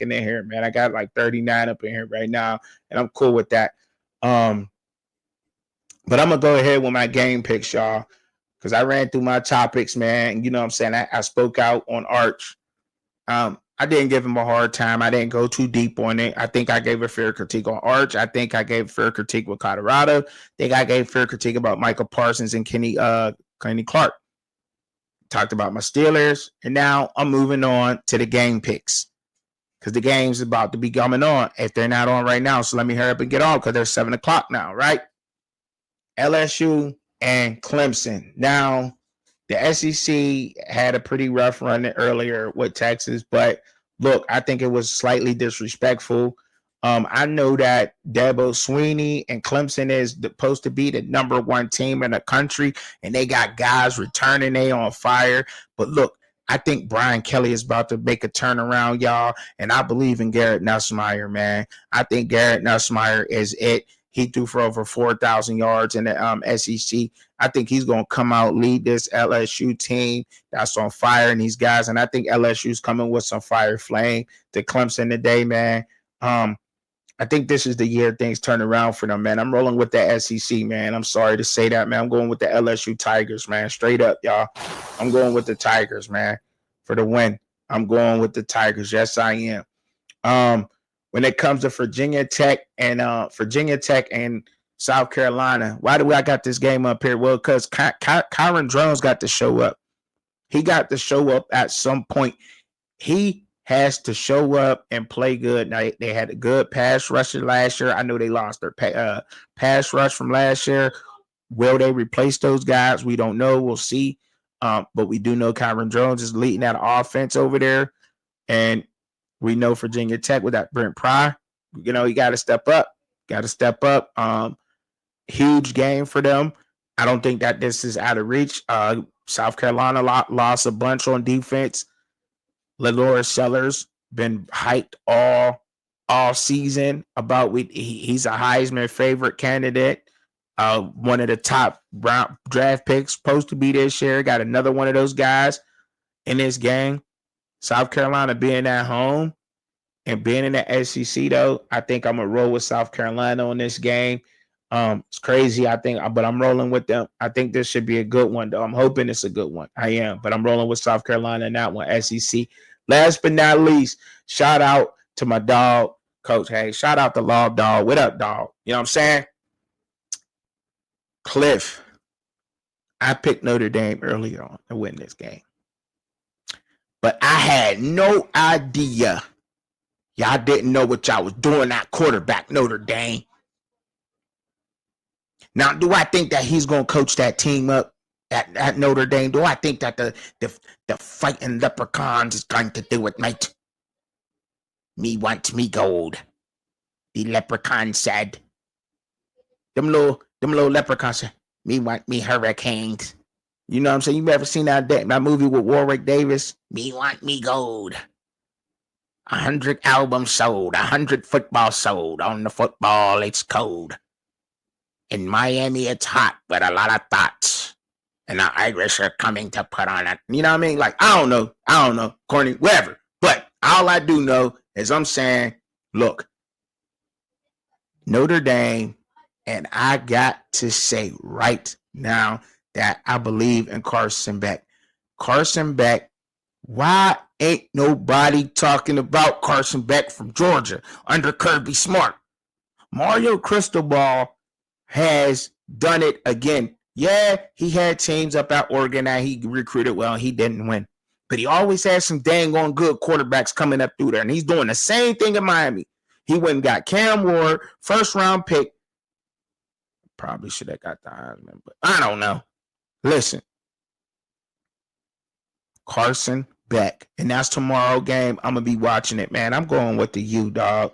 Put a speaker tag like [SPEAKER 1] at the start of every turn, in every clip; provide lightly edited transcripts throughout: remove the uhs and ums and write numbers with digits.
[SPEAKER 1] looking in here, man. I got like 39 up in here right now, and I'm cool with that. But I'm going to go ahead with my game picks, y'all, because I ran through my topics, man. You know what I'm saying? I spoke out on Arch. I didn't give him a hard time. I didn't go too deep on it. I think I gave a fair critique on Arch. I think I gave a fair critique with Colorado. I think I gave fair critique about Michael Parsons and Kenny Clark. Talked about my Steelers, and now I'm moving on to the game picks because the game's about to be coming on if they're not on right now. So let me hurry up and get on because they're 7 o'clock now, right? LSU and Clemson. Now, the SEC had a pretty rough run earlier with Texas, but look, I think it was slightly disrespectful. I know that Dabo Swinney and Clemson is supposed to be the number one team in the country, and they got guys returning. They on fire. But look, I think Brian Kelly is about to make a turnaround, y'all, and I believe in Garrett Nussmeier, man. I think Garrett Nussmeier is it. He threw for over 4,000 yards in the SEC. I think he's going to come out, lead this LSU team that's on fire and these guys. And I think LSU's coming with some fire flame to Clemson today, man. I think this is the year things turn around for them, man. I'm rolling with the SEC, man. I'm sorry to say that, man. I'm going with the LSU Tigers, man. Straight up, y'all. I'm going with the Tigers, man, for the win. I'm going with the Tigers. Yes, I am. When it comes to Virginia Tech and South Carolina, why do I got this game up here? Well, because Kyron Drones got to show up. He got to show up at some point. He has to show up and play good. Now, they had a good pass rusher last year. I know they lost their pass rush from last year. Will they replace those guys? We don't know. We'll see. But we do know Kyron Drones is leading that offense over there. And we know Virginia Tech with that Brent Pry, you know, you got to step up. Huge game for them. I don't think that this is out of reach. South Carolina lost a bunch on defense. Ladora Sellers been hyped all season about he's a Heisman favorite candidate. One of the top draft picks supposed to be this year. Got another one of those guys in this game. South Carolina being at home and being in the SEC, though, I think I'm going to roll with South Carolina on this game. It's crazy, but I'm rolling with them. I think this should be a good one, though. I'm hoping it's a good one. I am, but I'm rolling with South Carolina in that one, SEC. Last but not least, shout out to my dog, Coach Hayes. Shout out to Law Dog. What up, dog? You know what I'm saying? Cliff, I picked Notre Dame earlier on to win this game. But I had no idea. Y'all didn't know what y'all was doing at quarterback, Notre Dame. Now, do I think that he's going to coach that team up at Notre Dame? Do I think that the fighting leprechauns is going to do it, mate? Me want me gold. The leprechaun said. Them little leprechauns said, me want me hurricanes. You know what I'm saying? You ever seen that movie with Warwick Davis? Me want me gold. 100 albums sold, 100 footballs sold. On the football, it's cold. In Miami, it's hot with a lot of thoughts. And the Irish are coming to put on it. You know what I mean? Like, I don't know. Corny, whatever. But all I do know is I'm saying, look, Notre Dame, and I got to say right now that I believe in Carson Beck. Carson Beck, why ain't nobody talking about Carson Beck from Georgia under Kirby Smart? Mario Cristobal has done it again. Yeah, he had teams up at Oregon that he recruited well. He didn't win. But he always had some dang on good quarterbacks coming up through there. And he's doing the same thing in Miami. He went and got Cam Ward, first round pick. Probably should have got the Heisman, but I don't know. Listen, Carson Beck, and that's tomorrow game. I'm going to be watching it, man. I'm going with the U, dog.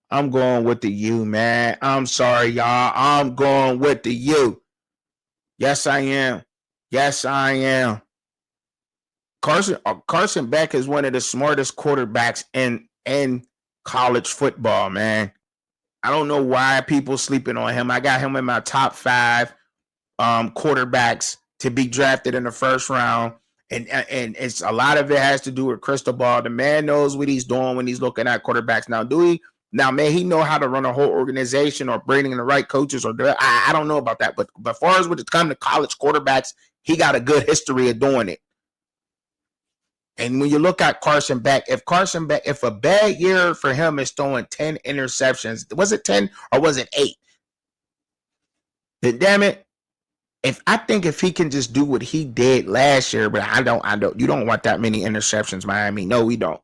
[SPEAKER 1] I'm going with the U, man. I'm sorry, y'all. I'm going with the U. Yes, I am. Carson Beck is one of the smartest quarterbacks in college football, man. I don't know why people sleeping on him. I got him in my top 5 quarterbacks to be drafted in the first round. And it's a lot of it has to do with crystal ball. The man knows what he's doing when he's looking at quarterbacks. Now, do he? Now, man, he know how to run a whole organization or bringing in the right coaches or I don't know about that. But as far as when it comes to college quarterbacks, he got a good history of doing it. And when you look at Carson Beck, if a bad year for him is throwing 10 interceptions, was it 10 or was it 8? Then damn it. If he can just do what he did last year, but you don't want that many interceptions, Miami. No, we don't.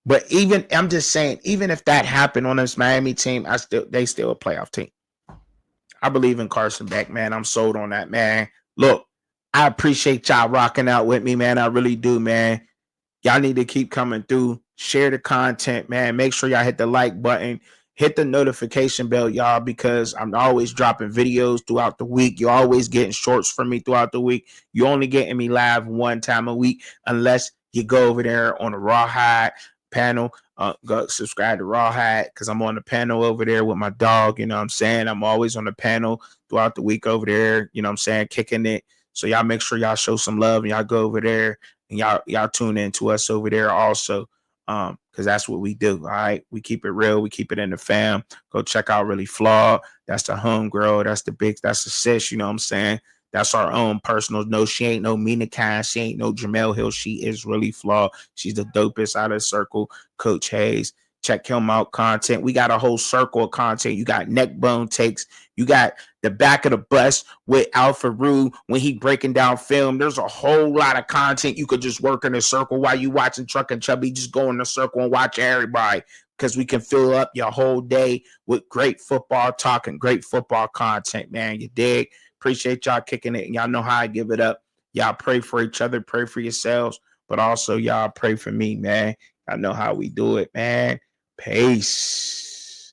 [SPEAKER 1] But I'm just saying, even if that happened on this Miami team, they still a playoff team. I believe in Carson Beck, man. I'm sold on that, man. Look, I appreciate y'all rocking out with me, man. I really do, man. Y'all need to keep coming through. Share the content, man. Make sure y'all hit the like button. Hit the notification bell, y'all, because I'm always dropping videos throughout the week. You're always getting shorts from me throughout the week. You're only getting me live one time a week unless you go over there on the Rawhide panel. Go subscribe to Rawhide because I'm on the panel over there with my dog. You know what I'm saying? I'm always on the panel throughout the week over there. You know what I'm saying? Kicking it. So y'all make sure y'all show some love and y'all go over there and y'all tune in to us over there also. Because that's what we do. All right. We keep it real. We keep it in the fam. Go check out Really Flawed. That's the home girl. That's the sis. You know what I'm saying? That's our own personal. No, she ain't no Mina Kine. She ain't no Jamel Hill. She is Really Flawed. She's the dopest out of the circle. Coach Hayes. Check him out. Content. We got a whole circle of content. You got neck bone takes. You got the back of the bus with Alpha Rue when he breaking down film. There's a whole lot of content you could just work in a circle while you watching Truck and Chubby. Just go in the circle and watch everybody because we can fill up your whole day with great football talk and great football content, man. You dig? Appreciate y'all kicking it. And y'all know how I give it up. Y'all pray for each other, pray for yourselves, but also y'all pray for me, man. I know how we do it, man. Peace.